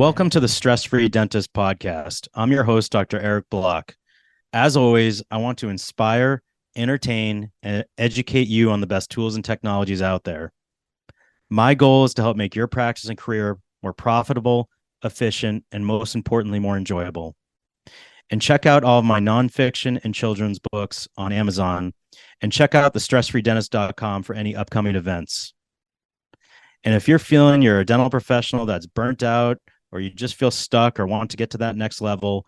Welcome to the Stress Free Dentist Podcast. I'm your host, Dr. Eric Block. As always, I want to inspire, entertain, and educate you on the best tools and technologies out there. My goal is to help make your practice and career more profitable, efficient, and most importantly, more enjoyable. And check out all of my nonfiction and children's books on Amazon, and check out the stressfreedentist.com for any upcoming events. And if you're feeling you're a dental professional that's burnt out, or you just feel stuck or want to get to that next level,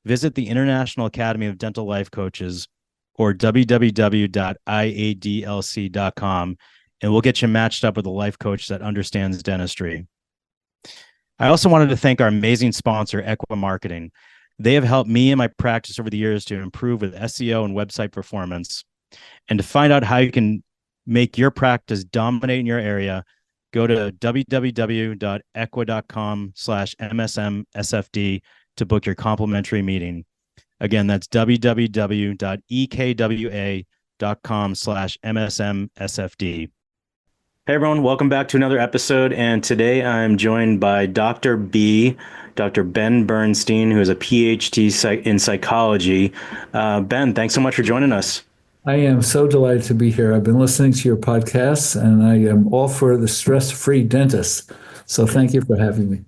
visit the International Academy of Dental Life Coaches, or www.iadlc.com, and we'll get you matched up with a life coach that understands dentistry. I also wanted to thank our amazing sponsor, Equa Marketing. They have helped me and my practice over the years to improve with SEO and website performance. And to find out how you can make your practice dominate in your area, go to www.equa.com/MSMSFD to book your complimentary meeting. Again, that's www.ekwa.com/MSMSFD. Hey everyone, welcome back to another episode. And today I'm joined by Dr. Ben Bernstein, who is a PhD in psychology. Ben, thanks so much for joining us. I am so delighted to be here. I've been listening to your podcasts, and I am all for the stress-free dentist. So thank you for having me.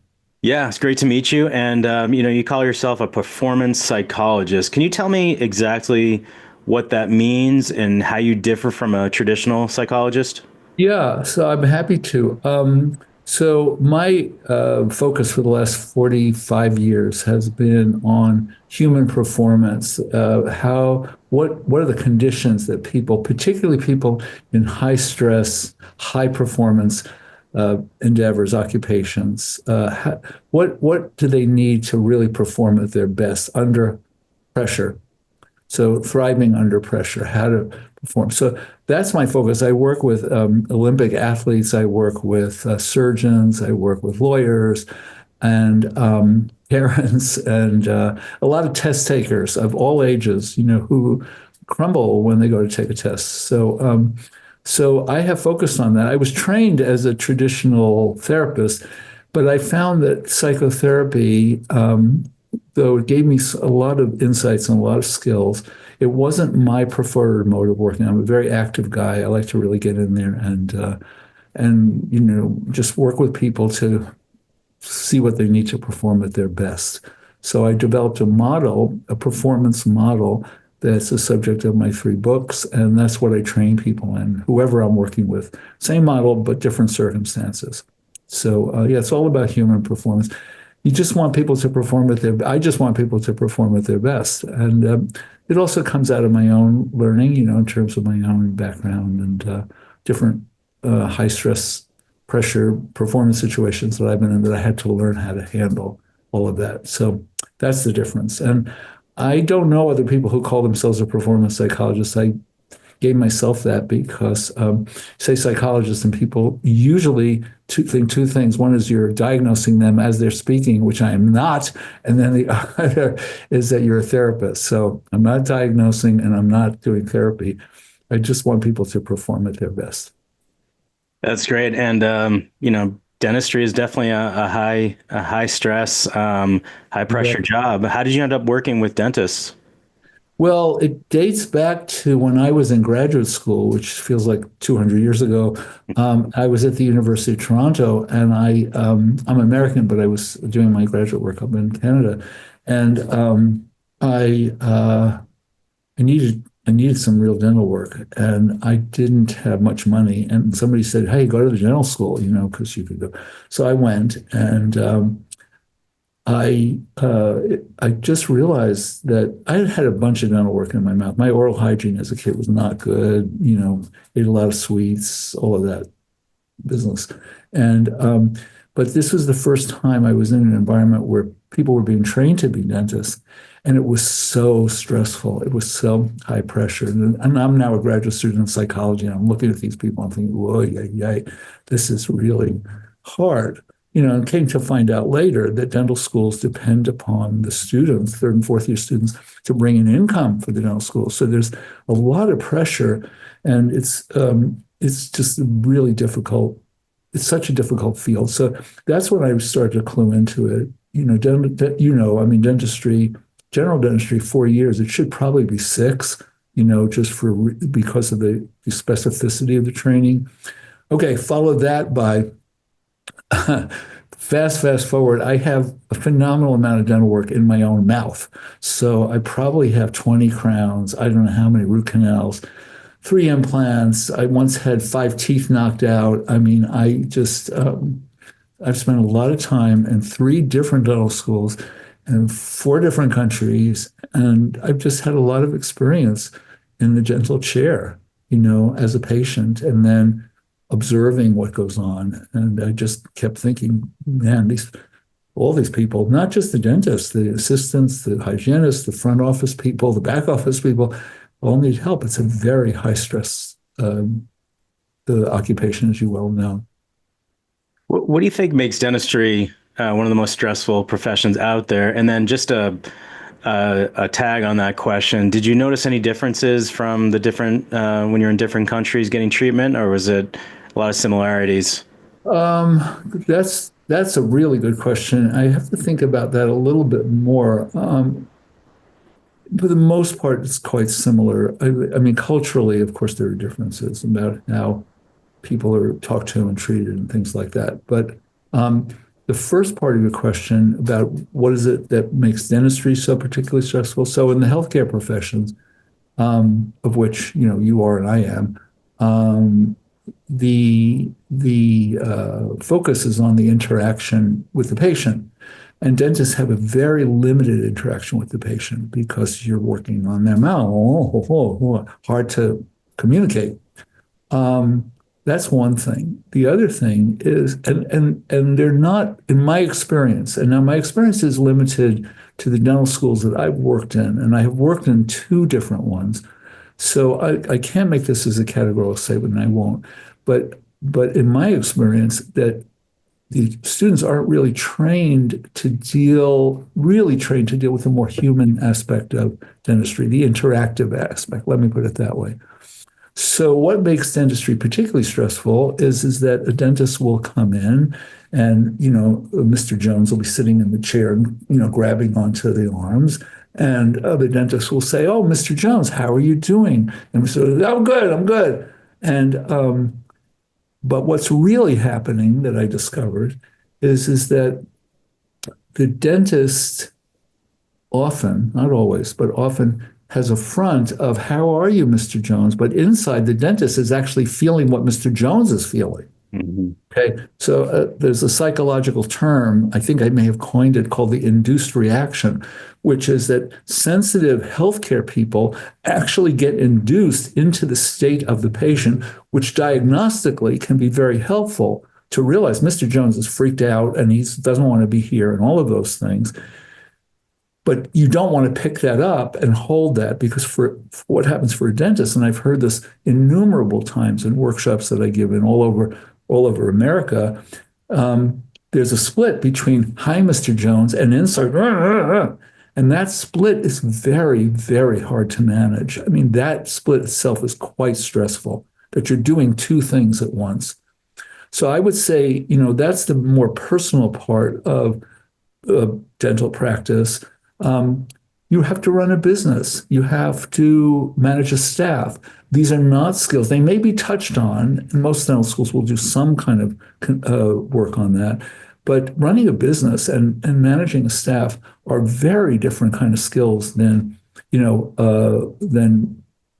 Yeah, it's great to meet you. And, you call yourself a performance psychologist. Can you tell me exactly what that means and how you differ from a traditional psychologist? Yeah, so I'm happy to. So my focus for the last 45 years has been on human performance. What are the conditions that people, particularly people in high stress, high performance endeavors, occupations, what do they need to really perform at their best under pressure? So thriving under pressure, how to perform. So that's my focus. I work with Olympic athletes. I work with surgeons. I work with lawyers and parents and a lot of test takers of all ages, who crumble when they go to take a test. So I have focused on that. I was trained as a traditional therapist, but I found that psychotherapy, though it gave me a lot of insights and a lot of skills, it wasn't my preferred mode of working. I'm a very active guy. I like to really get in there and just work with people to see what they need to perform at their best. So I developed a performance model that's the subject of my 3 books, and that's what I train people in, whoever I'm working with. Same model, but different circumstances. So it's all about human performance. You just want people to perform I just want people to perform at their best. And it also comes out of my own learning, in terms of my own background and different high stress, pressure, performance situations that I've been in that I had to learn how to handle all of that. So that's the difference. And I don't know other people who call themselves a performance psychologist. I gave myself that because say psychologist, and people usually think 2 things. One is you're diagnosing them as they're speaking, which I am not. And then the other is that you're a therapist. So I'm not diagnosing and I'm not doing therapy. I just want people to perform at their best. That's great. And, dentistry is definitely a high stress, high pressure job. How did you end up working with dentists? Well, it dates back to when I was in graduate school, which feels like 200 years ago. I was at the University of Toronto, and I'm American, but I was doing my graduate work up in Canada, and I needed some real dental work, and I didn't have much money. And somebody said, "Hey, go to the dental school, because you could go." So I went, and I just realized that I had a bunch of dental work in my mouth. My oral hygiene as a kid was not good, ate a lot of sweets, all of that business. And but this was the first time I was in an environment where people were being trained to be dentists, and it was so stressful. It was so high pressure. And I'm now a graduate student in psychology, and I'm looking at these people and thinking, whoa, yay, this is really hard. And came to find out later that dental schools depend upon the students, 3rd and 4th year students, to bring in income for the dental school. So there's a lot of pressure, and it's just a really difficult it's such a difficult field. So that's when I started to clue into it. I mean, dentistry, general dentistry, 4 years. It should probably be six. Just because of the specificity of the training. Okay, follow that by fast forward. I have a phenomenal amount of dental work in my own mouth. So I probably have 20 crowns. I don't know how many root canals, three implants. I once had five teeth knocked out. I mean, I've spent a lot of time in three different dental schools in four different countries, and I've just had a lot of experience in the dental chair, as a patient, and then observing what goes on. And I just kept thinking, man, all these people, not just the dentists, the assistants, the hygienists, the front office people, the back office people, all need help. It's a very high stress the occupation, as you well know. What do you think makes dentistry one of the most stressful professions out there? And then just a tag on that question. Did you notice any differences from the different when you're in different countries getting treatment, or was it a lot of similarities? That's a really good question. I have to think about that a little bit more. For the most part, it's quite similar. I mean, culturally, of course, there are differences about how people are talked to and treated and things like that. But the first part of your question about what is it that makes dentistry so particularly stressful? So in the healthcare professions, of which you are and I am, the focus is on the interaction with the patient. And dentists have a very limited interaction with the patient because you're working on their mouth. Hard to communicate. That's one thing. The other thing is, and they're not, in my experience, and now my experience is limited to the dental schools that I've worked in, and I have worked in two different ones. So I can't make this as a categorical statement, and I won't. But in my experience, that the students aren't really trained to deal with the more human aspect of dentistry, the interactive aspect. Let me put it that way. So what makes dentistry particularly stressful is that a dentist will come in and, Mr. Jones will be sitting in the chair, grabbing onto the arms. And the dentist will say, "Oh, Mr. Jones, how are you doing?" And so, "I'm good, I'm good." And but what's really happening that I discovered is that the dentist often, not always, but often has a front of "How are you, Mr. Jones?" But inside, the dentist is actually feeling what Mr. Jones is feeling. Mhm. Okay, so there's a psychological term, I think I may have coined it, called the induced reaction, which is that sensitive healthcare people actually get induced into the state of the patient, which diagnostically can be very helpful to realize Mr. Jones is freaked out and he doesn't want to be here and all of those things. But you don't want to pick that up and hold that, because for what happens for a dentist, and I've heard this innumerable times in workshops that I give in all over America, there's a split between "Hi, Mr. Jones" and inside, and that split is very, very hard to manage. I mean, that split itself is quite stressful, that you're doing two things at once. So I would say, that's the more personal part of dental practice. You have to run a business. You have to manage a staff. These are not skills. They may be touched on, and most dental schools will do some kind of work on that. But running a business and managing a staff are very different kind of skills than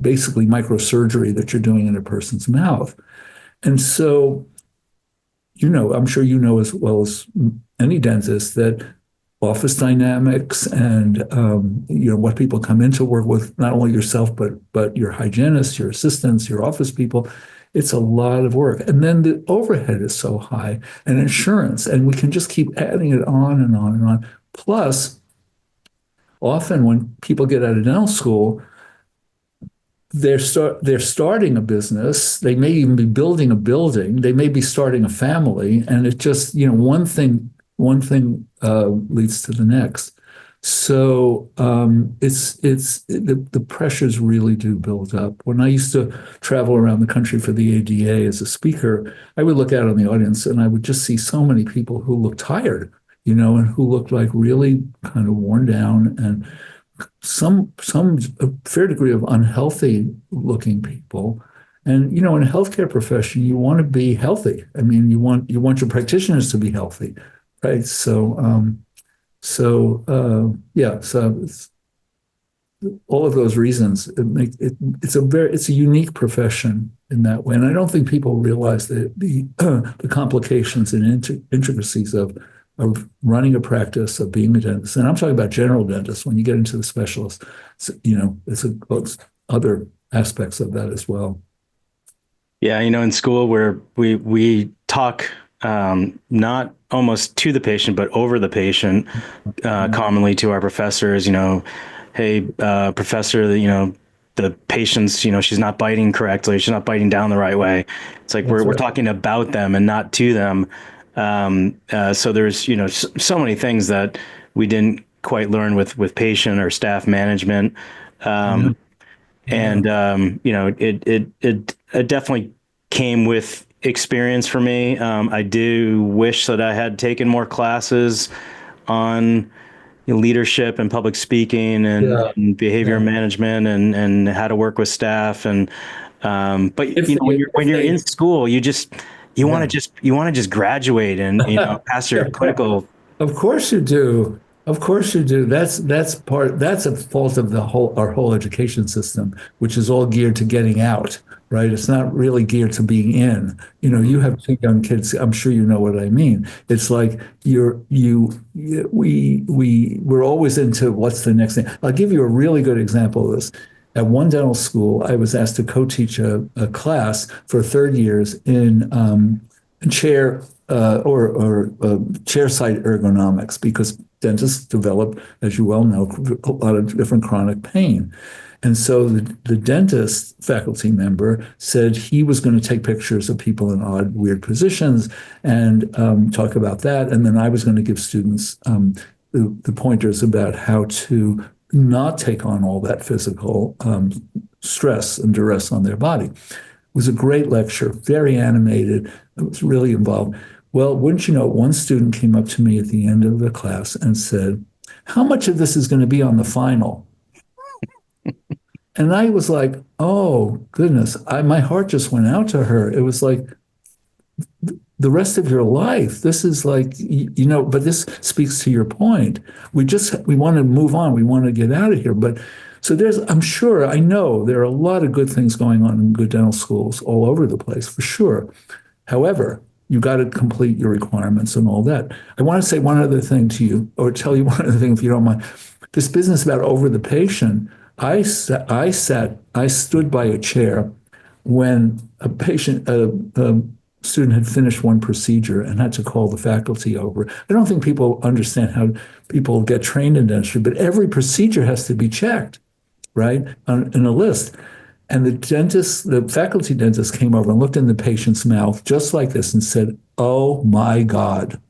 basically microsurgery that you're doing in a person's mouth. And so, I'm sure you know as well as any dentist that office dynamics and what people come in to work with, not only yourself but your hygienists, your assistants, your office people. It's a lot of work, and then the overhead is so high, and insurance, and we can just keep adding it on and on and on. Plus, often when people get out of dental school, they're starting a business. They may even be building a building. They may be starting a family, and it just one thing leads to the next. So the pressures really do build up. When I used to travel around the country for the ADA as a speaker, I would look out on the audience and I would just see so many people who looked tired, and who looked like really kind of worn down, and some a fair degree of unhealthy looking people. And in a healthcare profession, you want to be healthy. I mean, you want your practitioners to be healthy, right? Yeah, so all of those reasons it's a unique profession in that way, and I don't think people realize the complications and intricacies of running a practice, of being a dentist. And I'm talking about general dentists. When you get into the specialists, it's other aspects of that as well. Yeah, in school where we talk not almost to the patient, but over the patient, commonly to our professors. Hey, professor, the patient's, she's not biting correctly. She's not biting down the right way. It's like we're talking about them and not to them. So there's, so many things that we didn't quite learn with patient or staff management. Yeah. And it definitely came with experience for me. I do wish that I had taken more classes on leadership and public speaking Yeah. and behavior Yeah. management and how to work with staff. And but If when they, you're if in they, school, you want to yeah. just graduate and pass your clinical. Of course you do. Of course you do. That's a fault of our whole education system, which is all geared to getting out, right? It's not really geared to being in. You have two young kids. I'm sure you know what I mean. It's like we're always into what's the next thing. I'll give you a really good example of this. At one dental school, I was asked to co-teach a class for third years in chair or chair side ergonomics, because dentists develop, as you well know, a lot of different chronic pain. And so the dentist faculty member said he was going to take pictures of people in odd, weird positions and talk about that. And then I was going to give students the pointers about how to not take on all that physical stress and duress on their body. It was a great lecture, very animated. It was really involved. Well, wouldn't you know, one student came up to me at the end of the class and said, "How much of this is going to be on the final?" And I was like, "Oh, goodness." My heart just went out to her. It was like, the rest of your life. This is like, but this speaks to your point. We want to move on. We want to get out of here. But so I know there are a lot of good things going on in good dental schools all over the place, for sure. However, you got to complete your requirements and all that. I want to say one other thing to you, or tell you one other thing, if you don't mind. This business about over the patient, I stood by a chair when a student had finished one procedure and had to call the faculty over. I don't think people understand how people get trained in dentistry, but every procedure has to be checked, right, in a list. And the faculty dentist came over and looked in the patient's mouth just like this and said, "Oh my God."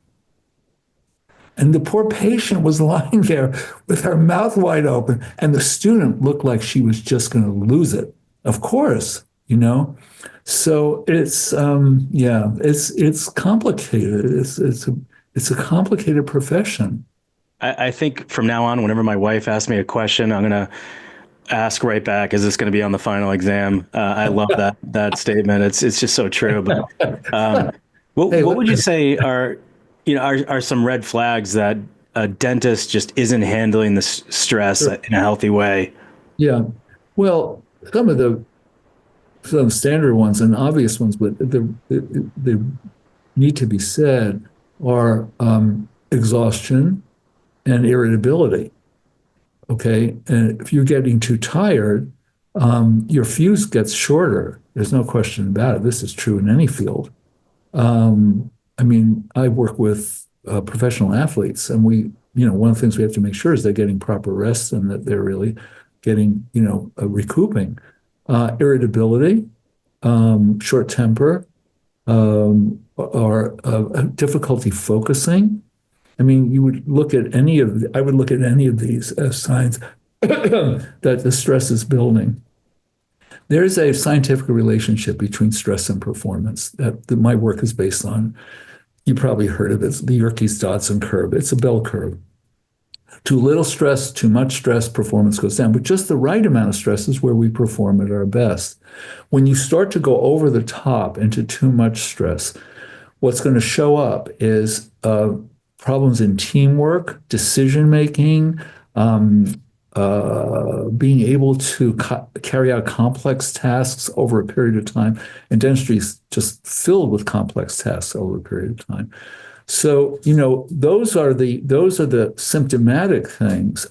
And the poor patient was lying there with her mouth wide open, and the student looked like she was just going to lose it. Of course, So it's complicated. It's a complicated profession. I think from now on, whenever my wife asks me a question, I'm gonna ask right back, "Is this going to be on the final exam?" I love that statement. It's just so true. But Hey, what would you say are some red flags that a dentist just isn't handling the stress sure. in a healthy way? Yeah. Well, some standard ones and obvious ones, but they need to be said, are exhaustion and irritability. Okay. And if you're getting too tired, your fuse gets shorter. There's no question about it. This is true in any field. I mean, I work with professional athletes, and one of the things we have to make sure is they're getting proper rest and that they're really getting, recouping. Irritability, short temper, or difficulty focusing, I mean, I would look at any of these as signs that the stress is building. There is a scientific relationship between stress and performance that my work is based on. You probably heard of it. It's the Yerkes-Dodson curve. It's a bell curve. Too little stress, too much stress, performance goes down. But just the right amount of stress is where we perform at our best. When you start to go over the top into too much stress, what's going to show up is problems in teamwork, decision making, being able to carry out complex tasks over a period of time. And dentistry is just filled with complex tasks over a period of time. So, those are the symptomatic things.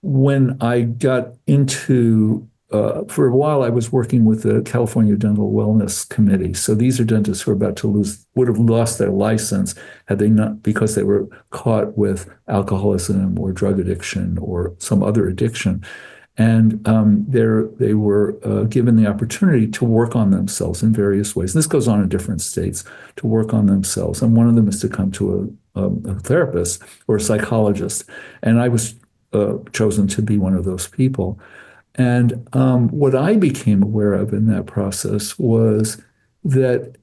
When I got into for a while, I was working with the California Dental Wellness Committee. So these are dentists who are about to would have lost their license had they not, because they were caught with alcoholism or drug addiction or some other addiction. And they were given the opportunity to work on themselves in various ways. And this goes on in different states, to work on themselves. And one of them is to come to a therapist or a psychologist. And I was chosen to be one of those people. And what I became aware of in that process was that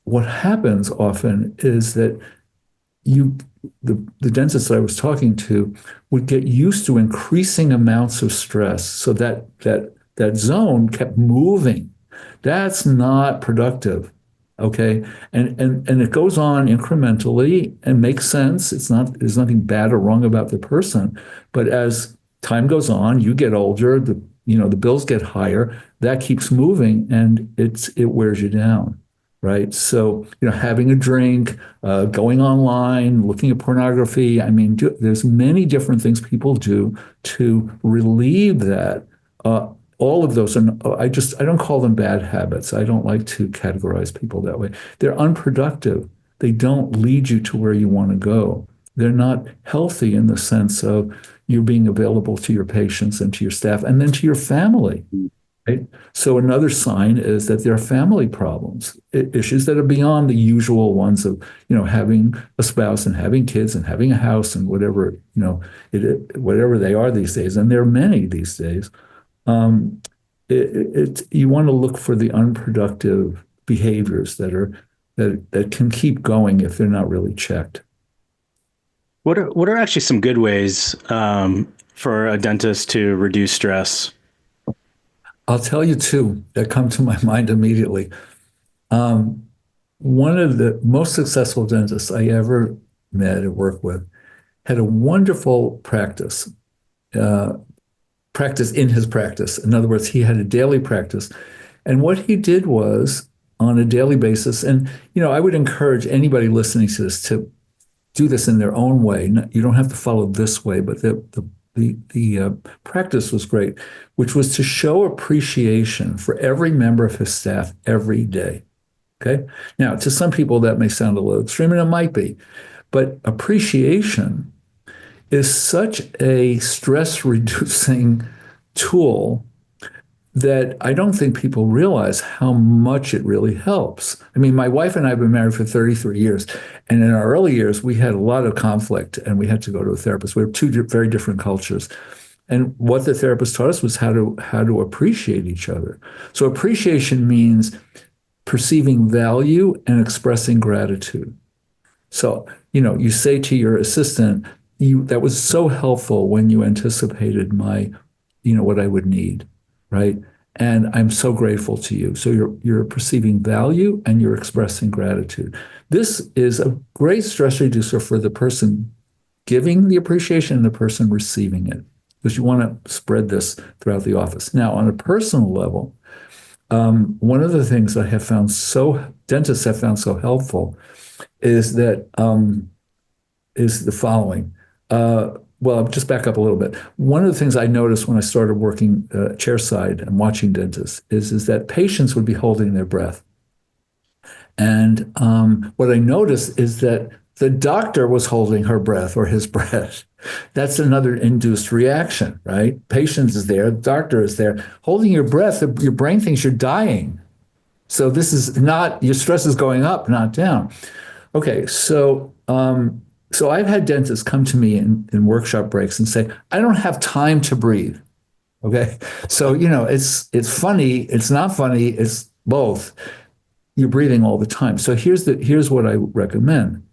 what happens often is that the dentist that I was talking to would get used to increasing amounts of stress, so that zone kept moving. That's not productive. Okay. And it goes on incrementally and makes sense. There's nothing bad or wrong about the person. But as time goes on, you get older, the bills get higher, that keeps moving and it wears you down. Right. So, having a drink, going online, looking at pornography. I mean, there's many different things people do to relieve that. All of those, and I don't call them bad habits. I don't like to categorize people that way. They're unproductive. They don't lead you to where you want to go. They're not healthy in the sense of you being available to your patients and to your staff and then to your family. Right? So another sign is that there are family problems, issues that are beyond the usual ones of, having a spouse and having kids and having a house and whatever, whatever they are these days. And there are many these days. You want to look for the unproductive behaviors that can keep going if they're not really checked. What are actually some good ways for a dentist to reduce stress? I'll tell you two that come to my mind immediately. One of the most successful dentists I ever met and worked with had a wonderful practice in his practice. In other words, he had a daily practice. And what he did was on a daily basis, and I would encourage anybody listening to this to do this in their own way. You don't have to follow this way, but the practice was great, which was to show appreciation for every member of his staff every day. Okay. Now, to some people that may sound a little extreme, and it might be, but appreciation is such a stress-reducing tool that I don't think people realize how much it really helps. I mean, my wife and I have been married for 33 years, and in our early years, we had a lot of conflict, and we had to go to a therapist. We have two very different cultures. And what the therapist taught us was how to appreciate each other. So appreciation means perceiving value and expressing gratitude. So, you say to your assistant, that was so helpful when you anticipated what I would need, right? And I'm so grateful to you. So you're perceiving value and you're expressing gratitude. This is a great stress reducer for the person giving the appreciation and the person receiving it, because you want to spread this throughout the office. Now, on a personal level, one of the things I have found dentists have found so helpful is the following. Well, I'll just back up a little bit. One of the things I noticed when I started working chairside and watching dentists is that patients would be holding their breath. And what I noticed is that the doctor was holding her breath or his breath. That's another induced reaction, right? Patient is there, the doctor is there. Holding your breath, your brain thinks you're dying. So this is not, your stress is going up, not down. Okay, so So I've had dentists come to me in workshop breaks and say, I don't have time to breathe. Okay. So, it's funny, it's not funny, it's both. You're breathing all the time. So here's what I recommend.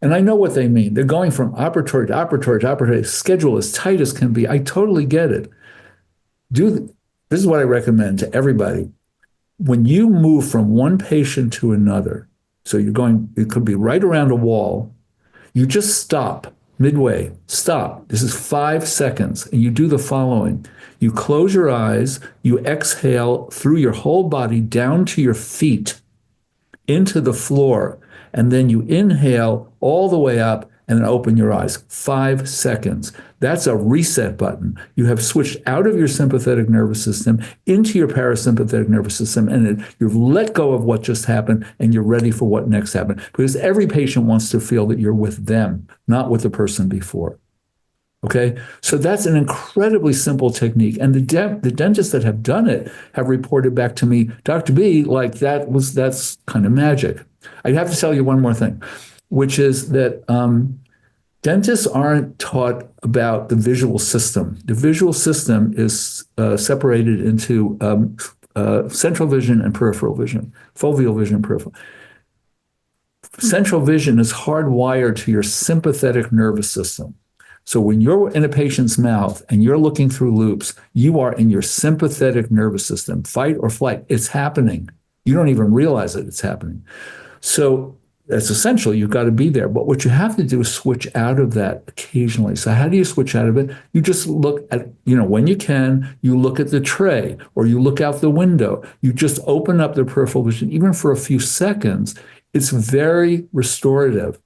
And I know what they mean. They're going from operatory to operatory to operatory, schedule as tight as can be. I totally get it. This is what I recommend to everybody. When you move from one patient to another, so it could be right around a wall, you just stop midway. Stop. This is 5 seconds. And you do the following. You close your eyes, you exhale through your whole body down to your feet into the floor, and then you inhale all the way up and then open your eyes. 5 seconds. That's a reset button. You have switched out of your sympathetic nervous system into your parasympathetic nervous system, and you've let go of what just happened, and you're ready for what next happened. Because every patient wants to feel that you're with them, not with the person before. Okay, so that's an incredibly simple technique, and the dentists that have done it have reported back to me, Dr. B, like that's kind of magic. I have to tell you one more thing, which is that dentists aren't taught about the visual system. The visual system is separated into central vision and peripheral vision, foveal vision and peripheral. Central vision is hardwired to your sympathetic nervous system. So when you're in a patient's mouth and you're looking through loops, you are in your sympathetic nervous system, fight or flight. It's happening. You don't even realize that it's happening. So that's essential. You've got to be there. But what you have to do is switch out of that occasionally. So how do you switch out of it? You just look at, when you can, you look at the tray or you look out the window. You just open up the peripheral vision, even for a few seconds. It's very restorative.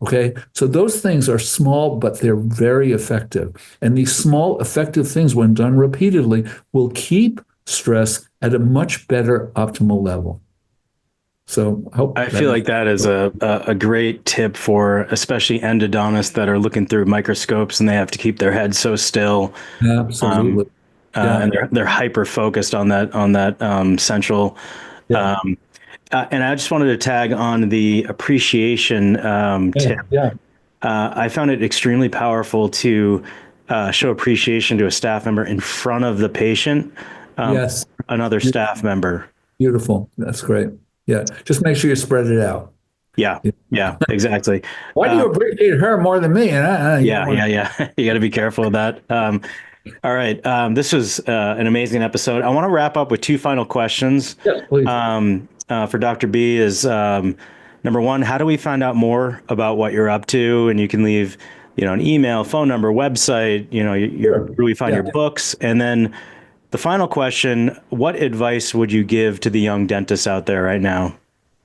Okay, so those things are small, but they're very effective. And these small, effective things, when done repeatedly, will keep stress at a much better optimal level. So I feel like that is a great tip for especially endodontists that are looking through microscopes and they have to keep their head so still. Absolutely. And they're hyper focused on that central. Yeah. And I just wanted to tag on the appreciation tip. Yeah. I found it extremely powerful to show appreciation to a staff member in front of the patient, Yes. another staff member. Beautiful. That's great. Yeah. Just make sure you spread it out. Yeah, exactly. Why do you appreciate her more than me? Yeah. You got to be careful of that. All right. This was an amazing episode. I want to wrap up with two final questions. Yes, please. For Dr. B is number one, how do we find out more about what you're up to? And you can leave, an email, phone number, website, where we find your books. And then the final question, what advice would you give to the young dentists out there right now?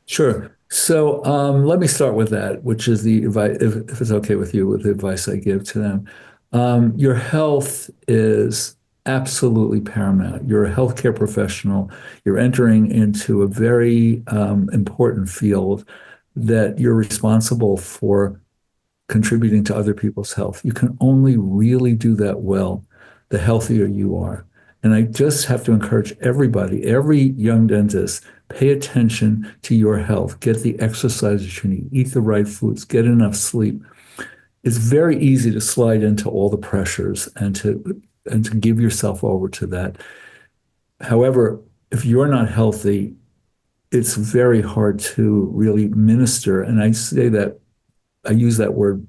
Sure. So let me start with that, which is the advice, if it's okay with you, with the advice I give to them. Your health is absolutely paramount. You're a healthcare professional. You're entering into a very important field that you're responsible for contributing to other people's health. You can only really do that well the healthier you are. And I just have to encourage everybody, every young dentist, pay attention to your health. Get the exercises you need, eat the right foods, get enough sleep. It's very easy to slide into all the pressures and to give yourself over to that. However, if you're not healthy, it's very hard to really minister. And I use that word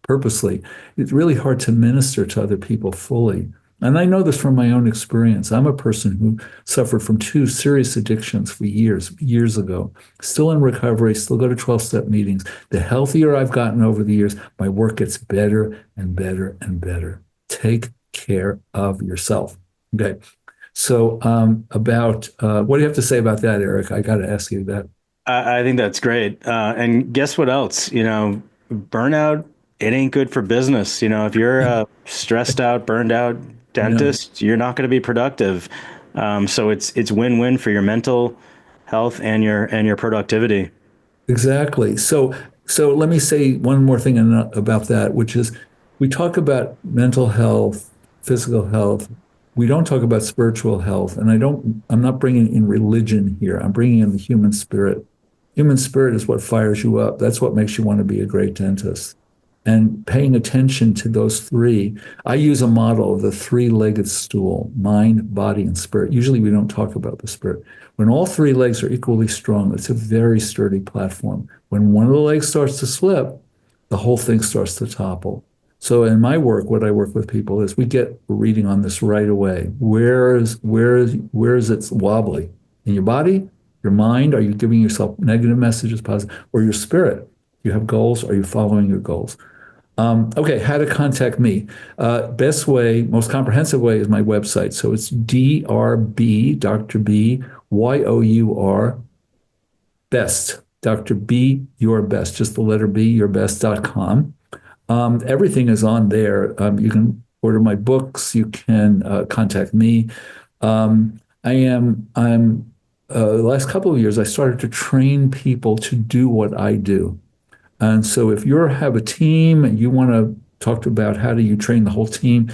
purposely. It's really hard to minister to other people fully. And I know this from my own experience. I'm a person who suffered from 2 serious addictions for years ago, still in recovery, still go to 12-step meetings. The healthier I've gotten over the years, my work gets better and better and better. Take care of yourself. Okay. So about what do you have to say about that, Eric? I got to ask you that. I think that's great. And guess what else? Burnout, it ain't good for business. If you're a stressed out, burned out dentist, you're not going to be productive. So it's win-win for your mental health and your productivity. Exactly. So let me say one more thing about that, which is we talk about mental health, physical health. We don't talk about spiritual health. And I'm not bringing in religion here. I'm bringing in the human spirit Human spirit is what fires you up. That's what makes you want to be a great dentist. And paying attention to those three, I use a model of the three-legged stool: mind, body, and spirit. Usually we don't talk about the spirit. When all three legs are equally strong, it's a very sturdy platform. When one of the legs starts to slip, the whole thing starts to topple. So in my work, what I work with people is we get a reading on this right away. Where is it wobbly? In your body, your mind? Are you giving yourself negative messages, positive? Or your spirit? You have goals? Are you following your goals? Okay, how to contact me. Best way, most comprehensive way is my website. So it's DRB, Dr. B, YOUR, best, Dr. B, your best, just the letter B, yourbest.com. Everything is on there. You can order my books. You can contact me. The last couple of years, I started to train people to do what I do. And so if you have a team and you want to talk about how do you train the whole team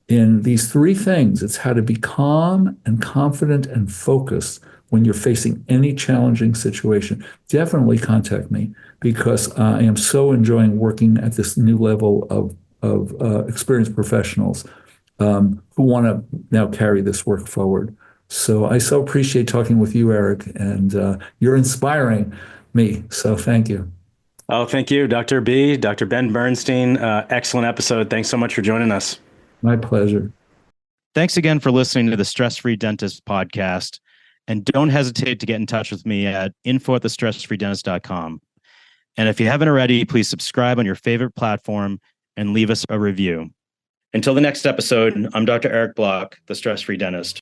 in these three things, it's how to be calm and confident and focused when you're facing any challenging situation, definitely contact me, because I am so enjoying working at this new level of experienced professionals who want to now carry this work forward. So I so appreciate talking with you, Eric, and you're inspiring me. So thank you. Oh, thank you, Dr. B, Dr. Ben Bernstein. Excellent episode. Thanks so much for joining us. My pleasure. Thanks again for listening to the Stress Free Dentist podcast. And don't hesitate to get in touch with me at info@thestressfreedentist.com. And if you haven't already, please subscribe on your favorite platform and leave us a review. Until the next episode, I'm Dr. Eric Block, the Stress Free Dentist.